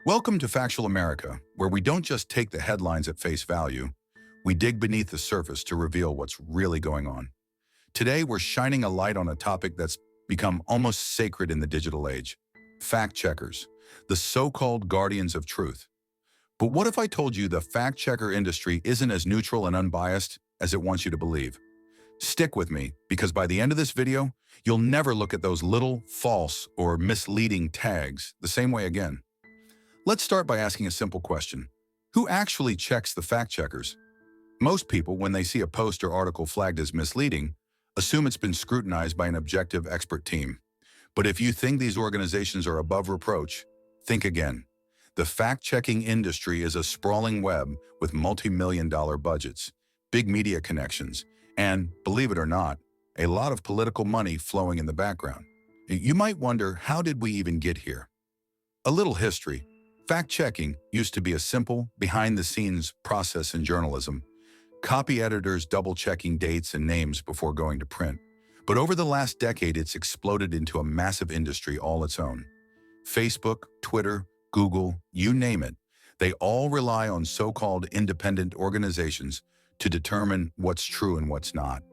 Welcome to Factual America, where we don't just take the headlines at face value, we dig beneath the surface to reveal what's really going on. Today, we're shining a light on a topic that's become almost sacred in the digital age: fact checkers, the so-called guardians of truth. But what if I told you the fact checker industry isn't as neutral and unbiased as it wants you to believe? Stick with me, because by the end of this video, you'll never look at those little false or misleading tags the same way again. Let's start by asking a simple question. Who actually checks the fact checkers? Most people, when they see a post or article flagged as misleading, assume it's been scrutinized by an objective expert team. But if you think these organizations are above reproach, think again. The fact-checking industry is a sprawling web with multi-million-dollar budgets, big media connections, and, believe it or not, a lot of political money flowing in the background. You might wonder, how did we even get here? A little history. Fact-checking used to be a simple, behind-the-scenes process in journalism. Copy editors double-checking dates and names before going to print. But over the last decade, it's exploded into a massive industry all its own. Facebook, Twitter, Google, you name it, they all rely on so-called independent organizations to determine what's true and what's not.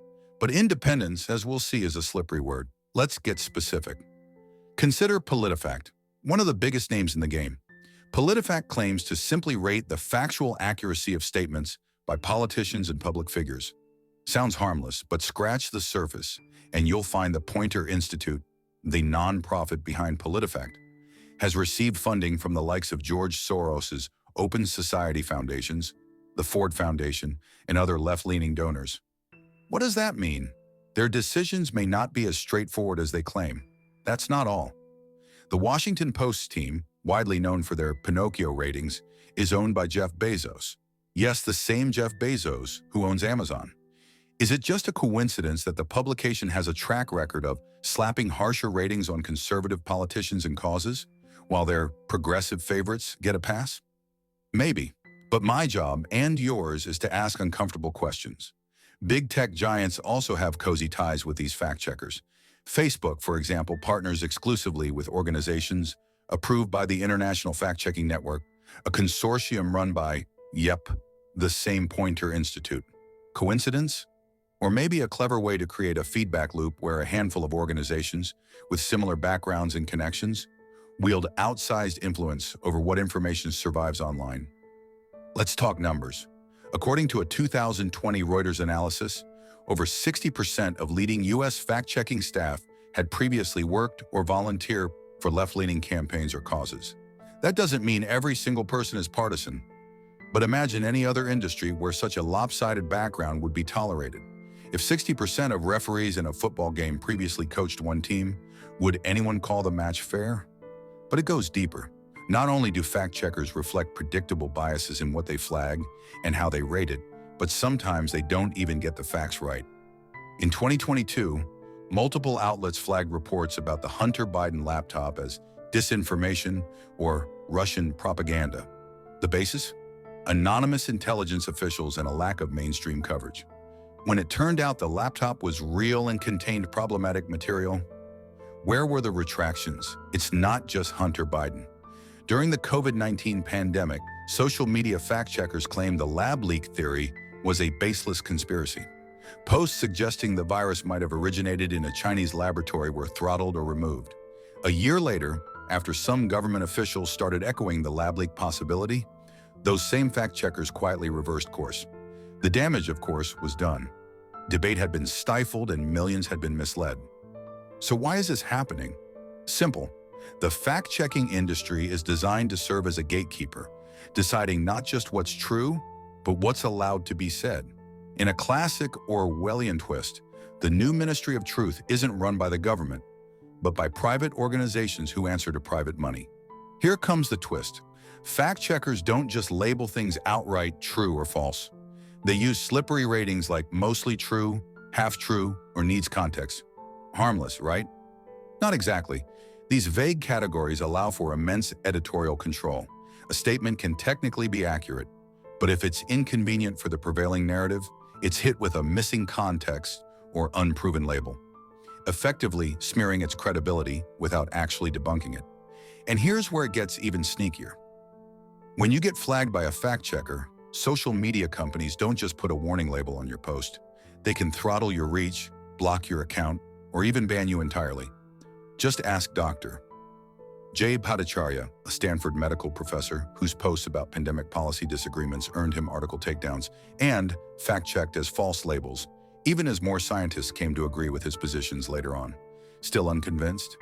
But independence, as we'll see, is a slippery word. Let's get specific. Consider PolitiFact, one of the biggest names in the game. PolitiFact claims to simply rate the factual accuracy of statements by politicians and public figures. Sounds harmless, but scratch the surface and you'll find the Poynter Institute, the nonprofit behind PolitiFact, has received funding from the likes of George Soros's Open Society Foundations, the Ford Foundation, and other left-leaning donors. What does that mean? Their decisions may not be as straightforward as they claim. That's not all. The Washington Post's team, widely known for their Pinocchio ratings, is owned by Jeff Bezos. Yes, the same Jeff Bezos who owns Amazon. Is it just a coincidence that the publication has a track record of slapping harsher ratings on conservative politicians and causes, while their progressive favorites get a pass? Maybe. But my job, and yours, is to ask uncomfortable questions. Big tech giants also have cozy ties with these fact checkers. Facebook, for example, partners exclusively with organizations approved by the International Fact-Checking Network, a consortium run by, the same Poynter Institute. Coincidence? Or maybe a clever way to create a feedback loop where a handful of organizations with similar backgrounds and connections wield outsized influence over what information survives online. Let's talk numbers. According to a 2020 Reuters analysis, over 60% of leading U.S. fact-checking staff had previously worked or volunteered for left-leaning campaigns or causes. That doesn't mean every single person is partisan, but imagine any other industry where such a lopsided background would be tolerated. If 60% of referees in a football game previously coached one team, would anyone call the match fair? But it goes deeper. Not only do fact-checkers reflect predictable biases in what they flag and how they rate it, but sometimes they don't even get the facts right. In 2022, multiple outlets flagged reports about the Hunter Biden laptop as disinformation or Russian propaganda. The basis? Anonymous intelligence officials and a lack of mainstream coverage. When it turned out the laptop was real and contained problematic material, where were the retractions? It's not just Hunter Biden. During the COVID-19 pandemic, social media fact-checkers claimed the lab leak theory was a baseless conspiracy. Posts suggesting the virus might have originated in a Chinese laboratory were throttled or removed. A year later, after some government officials started echoing the lab leak possibility, those same fact-checkers quietly reversed course. The damage, of course, was done. Debate had been stifled and millions had been misled. So why is this happening? Simple. The fact-checking industry is designed to serve as a gatekeeper, deciding not just what's true, but what's allowed to be said. In a classic Orwellian twist, the new Ministry of Truth isn't run by the government, but by private organizations who answer to private money. Here comes the twist. Fact-checkers don't just label things outright true or false. They use slippery ratings like mostly true, half true, or needs context. Harmless, right? Not exactly. These vague categories allow for immense editorial control. A statement can technically be accurate, but if it's inconvenient for the prevailing narrative, it's hit with a missing context or unproven label, effectively smearing its credibility without actually debunking it. And here's where it gets even sneakier. When you get flagged by a fact checker, social media companies don't just put a warning label on your post. They can throttle your reach, block your account, or even ban you entirely. Just ask Dr. Jay Bhattacharya, a Stanford medical professor whose posts about pandemic policy disagreements earned him article takedowns and fact-checked as false labels, even as more scientists came to agree with his positions later on. Still unconvinced?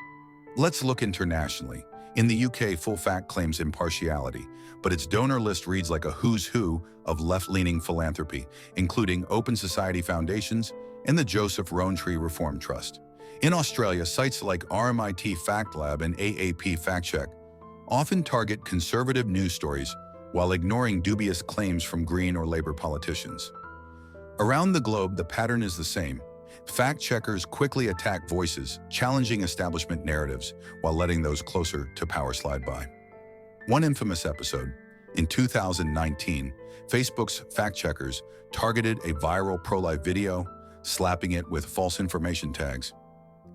Let's look internationally. In the UK, Full Fact claims impartiality, but its donor list reads like a who's who of left-leaning philanthropy, including Open Society Foundations and the Joseph Rowntree Reform Trust. In Australia, sites like RMIT Fact Lab and AAP Fact Check often target conservative news stories while ignoring dubious claims from Green or Labour politicians. Around the globe, the pattern is the same. Fact checkers quickly attack voices, challenging establishment narratives while letting those closer to power slide by. One infamous episode, in 2019, Facebook's fact checkers targeted a viral pro-life video, slapping it with false information tags.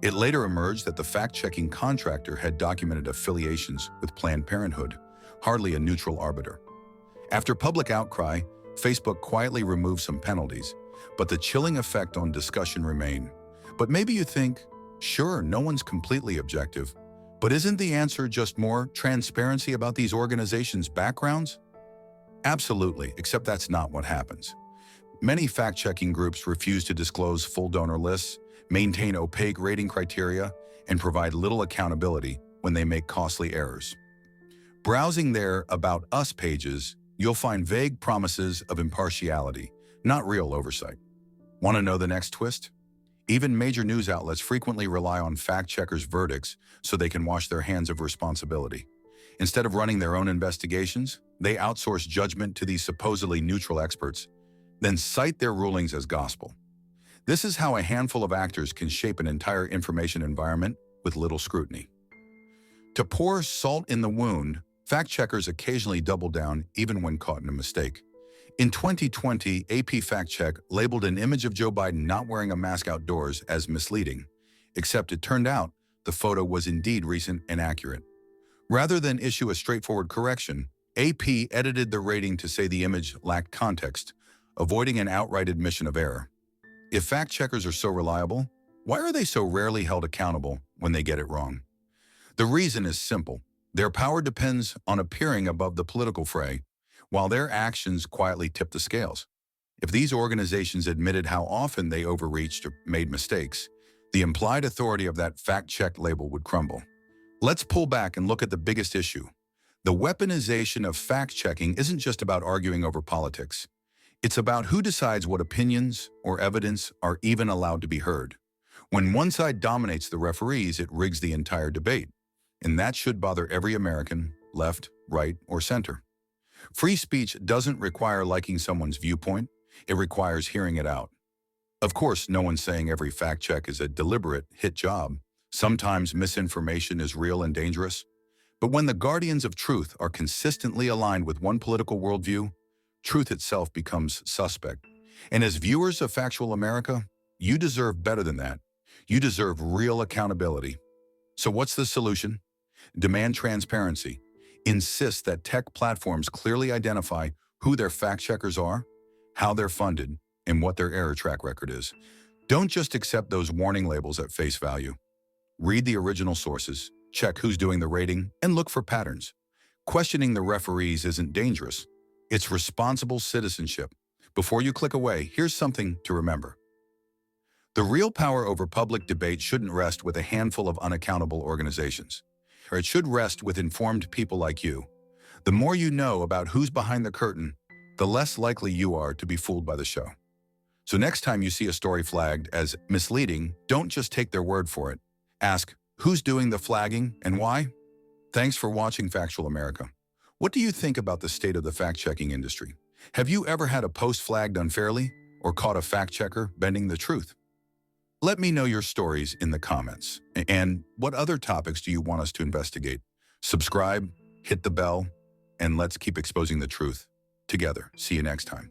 It later emerged that the fact-checking contractor had documented affiliations with Planned Parenthood, hardly a neutral arbiter. After public outcry, Facebook quietly removed some penalties, but the chilling effect on discussion remained. But maybe you think, sure, no one's completely objective, but isn't the answer just more transparency about these organizations' backgrounds? Absolutely, except that's not what happens. Many fact-checking groups refuse to disclose full donor lists, maintain opaque rating criteria, and provide little accountability when they make costly errors. Browsing their About Us pages, you'll find vague promises of impartiality, not real oversight. Want to know the next twist? Even major news outlets frequently rely on fact-checkers' verdicts so they can wash their hands of responsibility. Instead of running their own investigations, they outsource judgment to these supposedly neutral experts, then cite their rulings as gospel. This is how a handful of actors can shape an entire information environment with little scrutiny. To pour salt in the wound, fact-checkers occasionally double down even when caught in a mistake. In 2020, AP Fact Check labeled an image of Joe Biden not wearing a mask outdoors as misleading, except it turned out the photo was indeed recent and accurate. Rather than issue a straightforward correction, AP edited the rating to say the image lacked context, avoiding an outright admission of error. If fact-checkers are so reliable, why are they so rarely held accountable when they get it wrong? The reason is simple. Their power depends on appearing above the political fray, while their actions quietly tip the scales. If these organizations admitted how often they overreached or made mistakes, the implied authority of that fact-check label would crumble. Let's pull back and look at the biggest issue. The weaponization of fact-checking isn't just about arguing over politics. It's about who decides what opinions or evidence are even allowed to be heard. When one side dominates the referees, it rigs the entire debate. And that should bother every American, left, right, or center. Free speech doesn't require liking someone's viewpoint. It requires hearing it out. Of course, no one's saying every fact check is a deliberate hit job. Sometimes misinformation is real and dangerous. But when the guardians of truth are consistently aligned with one political worldview, truth itself becomes suspect. And as viewers of Factual America, you deserve better than that. You deserve real accountability. So what's the solution? Demand transparency. Insist that tech platforms clearly identify who their fact checkers are, how they're funded, and what their error track record is. Don't just accept those warning labels at face value. Read the original sources, check who's doing the rating, and look for patterns. Questioning the referees isn't dangerous. It's responsible citizenship. Before you click away, here's something to remember. The real power over public debate shouldn't rest with a handful of unaccountable organizations. Or it should rest with informed people like you. The more you know about who's behind the curtain, the less likely you are to be fooled by the show. So next time you see a story flagged as misleading, don't just take their word for it. Ask, who's doing the flagging and why? Thanks for watching Factual America. What do you think about the state of the fact-checking industry? Have you ever had a post flagged unfairly or caught a fact-checker bending the truth? Let me know your stories in the comments. And what other topics do you want us to investigate? Subscribe, hit the bell, and let's keep exposing the truth together. See you next time.